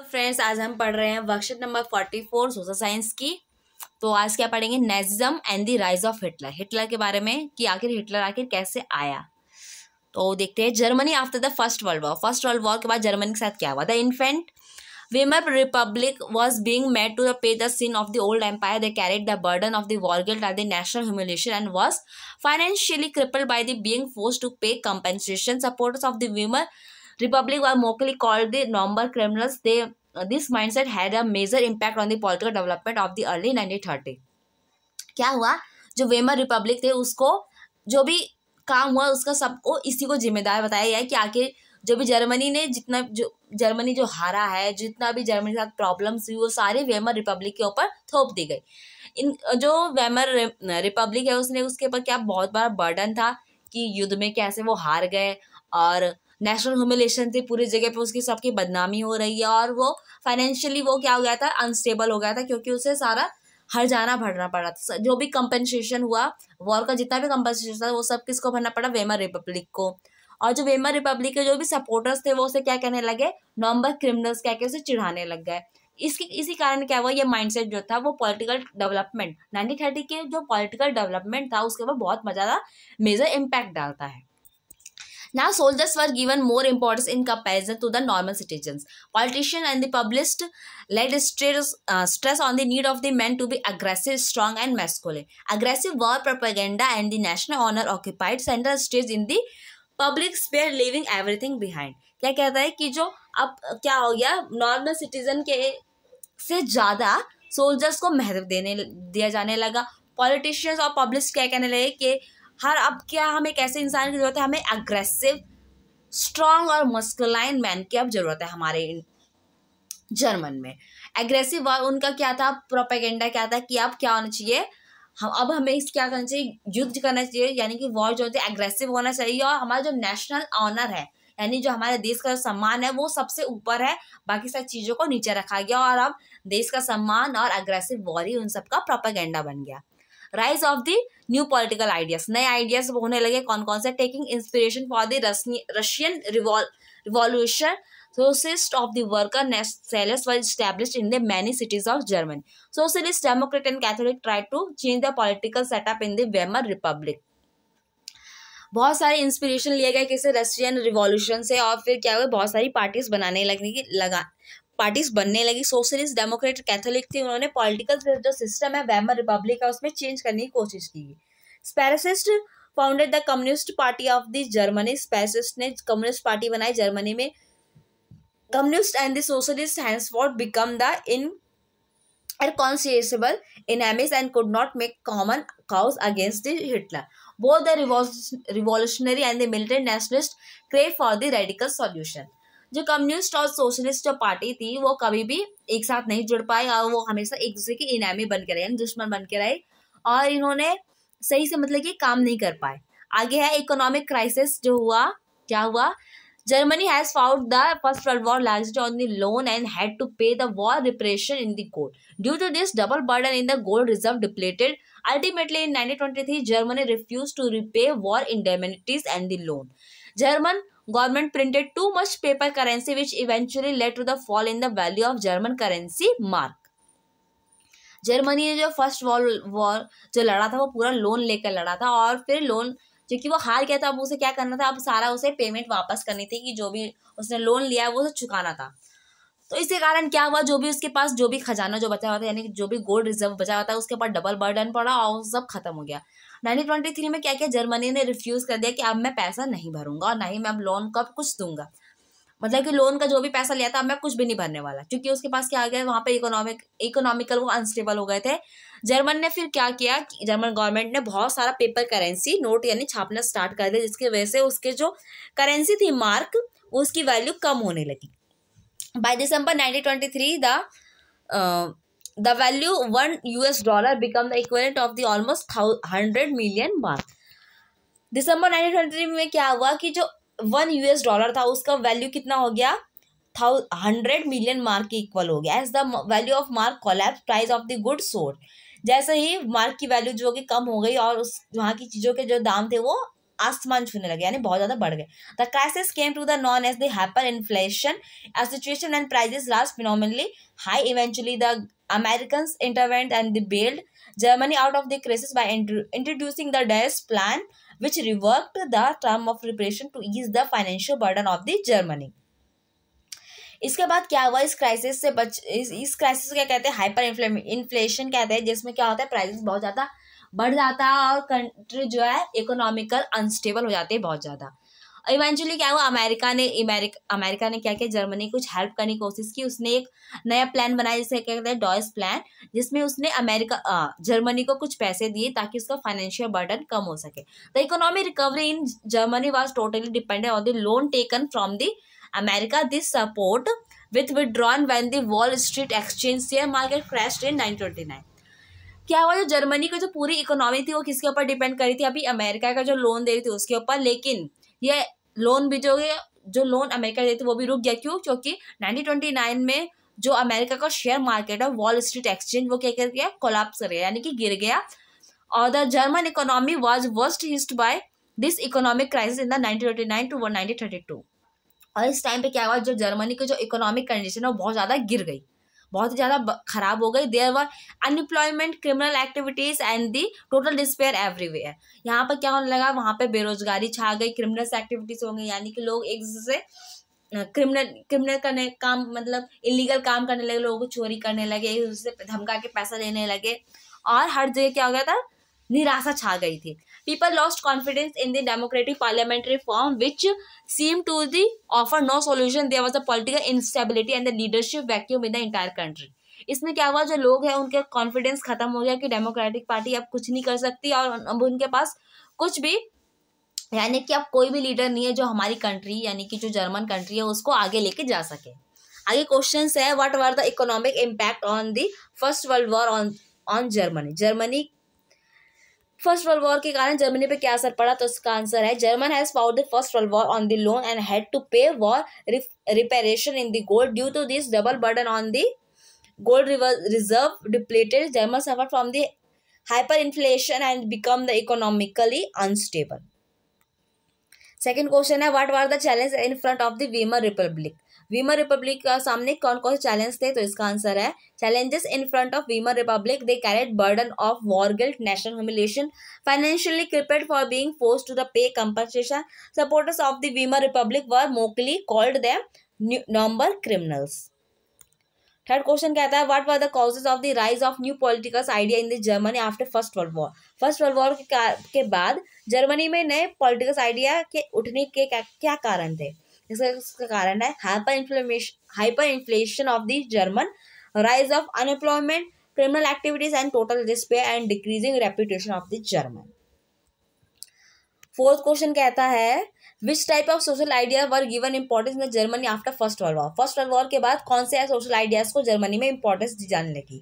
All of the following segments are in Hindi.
फ्रेंड्स, आज हम पढ़ रहे हैं वर्कशीट नंबर 44 सोशल साइंस की। तो आज क्या पढ़ेंगे? Nazism and the rise of Hitler. Hitler के बारे में कि आखिर हिटलर कैसे आया। तो देखते हैं Germany after the First World war. First World war के बाद जर्मनी के साथ क्या हुआ? The infant Weimar Republic was being made to pay the sin of the old empire. They carried the burden of the war guilt and the national humiliation and was financially crippled by the being forced to pay compensation. Supporters of the Weimar Republic were mockingly called the Nuremberg criminals. This mindset had a major impact on the political development of the early 1930. क्या हुआ? जो वेमर रिपब्लिक थे उसको जो भी काम हुआ उसका सबको इसी को जिम्मेदार बताया गया है कि आखिर जो भी जर्मनी ने जर्मनी जो हारा है, जितना भी जर्मनी के साथ प्रॉब्लम्स हुई वो सारी वेमर रिपब्लिक के ऊपर थोप दी गई। इन जो वेमर रिपब्लिक है उसने उसके ऊपर क्या बहुत बड़ा बर्डन था कि युद्ध में कैसे वो हार गए और नेशनल ह्यूमिलेशन थी, पूरी जगह पे उसकी सबकी बदनामी हो रही है और वो फाइनेंशियली वो क्या हो गया था, अनस्टेबल हो गया था क्योंकि उसे सारा हर जाना भरना पड़ा था। जो भी कंपनसेशन हुआ वॉर का, जितना भी कंपनसेशन था वो सब किसको भरना पड़ा? वेमर रिपब्लिक को। और जो वेमर रिपब्लिक के जो भी सपोर्टर्स थे वो उसे क्या कहने लगे? नॉर्मल क्रिमिनल्स कह के उसे चिढ़ाने लग गए। इसी कारण क्या हुआ? ये माइंडसेट जो था वो पॉलिटिकल डेवलपमेंट 1930 के जो पॉलिटिकल डेवलपमेंट था उसके ऊपर बहुत ज़्यादा मेजर इम्पैक्ट डालता है। Now soldiers were given more importance in comparison to the normal citizens. Politicians and the public laid stress on the need of the men to be aggressive, strong and masculine. Aggressive war propaganda and the national honor occupied central stage in the public sphere, leaving everything behind. क्या कहता है कि जो अब क्या हो गया, नॉर्मल सिटीजन के से ज़्यादा सोल्जर्स को महत्व दिया जाने लगा। पॉलिटिशियंस और पब्लिक क्या कहने लगे कि अब क्या हमें एक ऐसे इंसान की जरूरत है, हमें अग्रेसिव, स्ट्रॉन्ग और मस्कुलाइन मैन की अब जरूरत है हमारे जर्मन में। एग्रेसिव वॉर उनका क्या था, प्रोपेगेंडा क्या था कि अब क्या होना चाहिए, अब हमें क्या करना चाहिए, युद्ध करना चाहिए, यानी कि वॉर जो होती है एग्रेसिव होना चाहिए और हमारा जो नेशनल ऑनर है यानी जो हमारे देश का सम्मान है वो सबसे ऊपर है, बाकी सारी चीज़ों को नीचे रखा गया और अब देश का सम्मान और अग्रेसिव वॉर ही उन सबका प्रोपेगेंडा बन गया। Rise of the new political ideas, नए आइडियाज होने लगे। कौन कौन से? Taking inspiration for the Russian revolution, socialist of the worker cells were established in the many cities of Germany. Socialist, Democrat and Catholic tried to change the political setup in the Weimar Republic. बहुत सारे इंस्पिरेशन लिए गए किसी रशियन रिवॉल्यूशन से और फिर क्या हुआ, बहुत सारी पार्टीज पार्टीज बनने लगी। सोशलिस्ट, डेमोक्रेट, कैथोलिक थी, उन्होंने पॉलिटिकल जो सिस्टम है वेमर रिपब्लिक का उसमें चेंज करने की कोशिश की। Spartacist founded the Communist Party of the Germany. Spartacist ने कम्युनिस्ट पार्टी बनाई जर्मनी में। Communist and the socialist henceforth become the irreconcilable enemies and could not make common cause against the Hitler. Both the revolutionary and the militant nationalists crave for the radical solution. जो कम्युनिस्ट और सोशलिस्ट जो पार्टी थी वो कभी भी एक साथ नहीं जुड़ पाए और वो हमेशा एक दूसरे की इनामी बन के रहे, यानी दुश्मन बन के रहे और इन्होंने सही से मतलब कि काम नहीं कर पाए। आगे है इकोनॉमिक क्राइसिस जो हुआ। क्या हुआ? Germany has fought the First World War largely on the loan and had to pay the war reparation in the gold. Due to this, double burden in the gold reserve depleted. Ultimately, in 1923, Germany refused to repay war indemnities and the loan. German government printed too much paper currency, which eventually led to the fall in the value of German currency mark. Germany ने जो फर्स्ट वॉर जो लड़ा था वो पूरा लोन लेकर लड़ा था और फिर लोन जो कि वो हार गया था, अब उसे क्या करना था, अब सारा उसे पेमेंट वापस करनी थी कि जो भी उसने लोन लिया है वो उसे चुकाना था। तो इसी कारण क्या हुआ, जो भी उसके पास जो भी खजाना जो बचा हुआ था यानी कि जो भी गोल्ड रिजर्व बचा हुआ था उसके पास डबल बर्डन पड़ा और सब खत्म हो गया। 1923 में क्या किया, जर्मनी ने रिफ्यूज कर दिया कि अब मैं पैसा नहीं भरूंगा और ना ही मैं अब लोन का कुछ दूंगा, मतलब कि लोन का जो भी पैसा लिया था अब मैं कुछ भी नहीं भरने वाला, क्योंकि उसके पास क्या आ गया, वहाँ पे इकोनॉमिकल वो अनस्टेबल हो गए थे। जर्मन ने फिर क्या किया, जर्मन गवर्नमेंट ने बहुत सारा पेपर करेंसी नोट यानी छापना स्टार्ट कर दिया, जिसकी वजह से उसके जो करेंसी थी मार्क उसकी वैल्यू कम होने लगी। By December 1923 the value $1 become the equivalent of the almost 100 million mark. दिसंबर 1923 में क्या हुआ कि जो $1 था उसका वैल्यू कितना हो गया, 100 मिलियन मार्क के इक्वल हो गया। As the value of mark collapse, price of the good soared, जैसे ही मार्क की वैल्यू जो कि कम हो गई और उस वहाँ की चीज़ों के जो दाम थे वो आसमान छूने लगे, यानी बहुत ज्यादा बढ़ गए. The crisis came to the known as the hyper inflation, a situation when prices rose phenomenally high. Eventually the Americans intervened and they bailed Germany out of the crisis by introducing the DES plan, which revoked the term of reparation to ease the financial burden of the Germany. इसके बाद क्या हुआ, इस क्राइसिस से इस क्राइसिस को क्या कहते हैं, हाइपर इन्फ्लेशन कहते हैं, जिसमें क्या होता है प्राइसेस बहुत ज़्यादा बढ़ जाता है और कंट्री जो है इकोनॉमिकल अनस्टेबल हो जाती है बहुत ज़्यादा. इवेंचुअली क्या हुआ, अमेरिका ने क्या किया, जर्मनी कुछ हेल्प करने की कोशिश की. उसने एक नया प्लान बनाया जिसे क्या कहते हैं डॉयस प्लान, जिसमें उसने जर्मनी को कुछ पैसे दिए ताकि उसका फाइनेंशियल बर्डन कम हो सके. The economic recovery in Germany was totally dependent on the loan taken from the America. This support with withdrawn when the Wall Street exchange share market crashed in 1929. क्या हुआ, जो जर्मनी की जो पूरी इकोनॉमी थी वो किसके ऊपर डिपेंड करी थी, अभी अमेरिका का जो लोन दे रही थी उसके ऊपर. लेकिन ये लोन भी जो लोन अमेरिका देती वो भी रुक गया. क्यों? क्योंकि 1929 में जो अमेरिका का शेयर मार्केट है वॉल स्ट्रीट एक्सचेंज वो क्या कर गया, कोलैप्स कर गया, यानी कि गिर गया. और the German economy was worst hit by this economic crisis in the 1929 to 1932. और इस टाइम पे क्या हुआ, जो जर्मनी की जो इकोनॉमिक कंडीशन है वो बहुत ज़्यादा गिर गई, बहुत ही ज़्यादा खराब हो गई. There were unemployment, criminal activities and the total despair everywhere. यहाँ पर क्या होने लगा, वहाँ पे बेरोजगारी छा गई, क्रिमिनल्स एक्टिविटीज़ हो गई, यानी कि लोग एक दूसरे से क्रिमिनल करने काम मतलब इलीगल काम करने लगे, लोगों को चोरी करने लगे, एक दूसरे से धमका के पैसा लेने लगे. और हर जगह क्या हो गया था, निराशा छा गई थी. People lost confidence in the democratic parliamentary form, which seemed to offer no solution. There was a political instability and the leadership vacuum in the entire country. इसमें क्या हुआ, जो लोग हैं उनके कॉन्फिडेंस खत्म हो गया कि डेमोक्रेटिक पार्टी अब कुछ नहीं कर सकती और अब उनके पास कुछ भी, यानी कि अब कोई भी लीडर नहीं है जो हमारी कंट्री यानी कि जो जर्मन कंट्री है उसको आगे लेके जा सके. आगे क्वेश्चन है, what were the economic impact on the First World War on Germany. First World war के कारण जर्मनी पे क्या असर पड़ा, तो इसका आंसर है German has fought the First World War on the loan and had to pay war reparation in the gold. Due to this double burden on the gold reserve depleted, German suffer from the hyper inflation and become the economically unstable. Second question है, what were the challenge in front of the Weimar Republic. Weimar Republic का सामने कौन कौन से चैलेंज थे, तो इसका आंसर है challenges in front of Weimar Republic. They carried burden of war guilt, national humiliation, financially crippled for being forced to the pay compensation. Supporters of the Weimar Republic were mockingly called them number criminals. Third question कहता है, what were the causes of the rise of new political idea in the Germany after first World war. First World war के बाद जर्मनी में नए पॉलिटिकल आइडिया के उठने के क्या कारण थे. इसका कारण है hyper inflation of the German, rise of unemployment, criminal activities and total despair and decreasing reputation of the German. Fourth question कहता है, which type of social ideas were given importance in Germany after first world war. First World war के बाद कौन से सोशल आइडियाज को जर्मनी में इंपॉर्टेंस दी जाने लगी,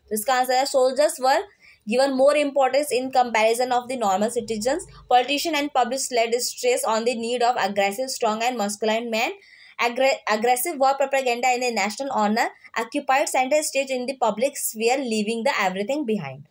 तो इसका आंसर है soldiers were given more importance in comparison of the normal citizens. Politicians and public laid stress on the need of aggressive, strong and masculine men. Aggressive war propaganda in the national honor occupied center stage in the public sphere, leaving the everything behind.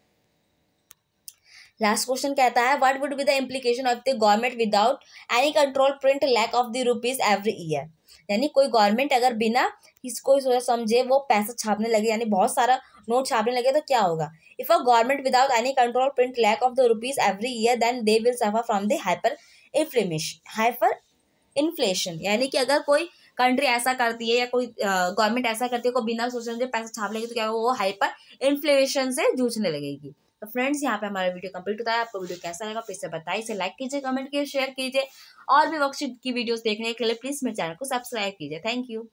Last question कहता है, what would be the implication of the government without any control print lakh of the rupees every year. यानी कोई गवर्नमेंट अगर बिना इसको सोच समझे वो पैसा छापने लगे, यानी बहुत सारा नोट छापने लगे, तो क्या होगा. If a government without any control print lakh of the rupees every year, then they will suffer from the hyperinflation. यानी कि अगर कोई कंट्री ऐसा करती है या कोई गवर्नमेंट ऐसा करती है को बिना सोच समझे पैसा छाप लेगी, तो क्या वो हाइपर इन्फ्लेशन से जूझने लगेगी. तो फ्रेंड्स, यहाँ पे हमारा वीडियो कंप्लीट होता है. आपको वीडियो कैसा लगा प्लीज से बताइए, इसे लाइक कीजिए, कमेंट कीजिए, शेयर कीजिए. और भी वर्कशीट की वीडियोस देखने के लिए प्लीज मेरे चैनल को सब्सक्राइब कीजिए. Thank you.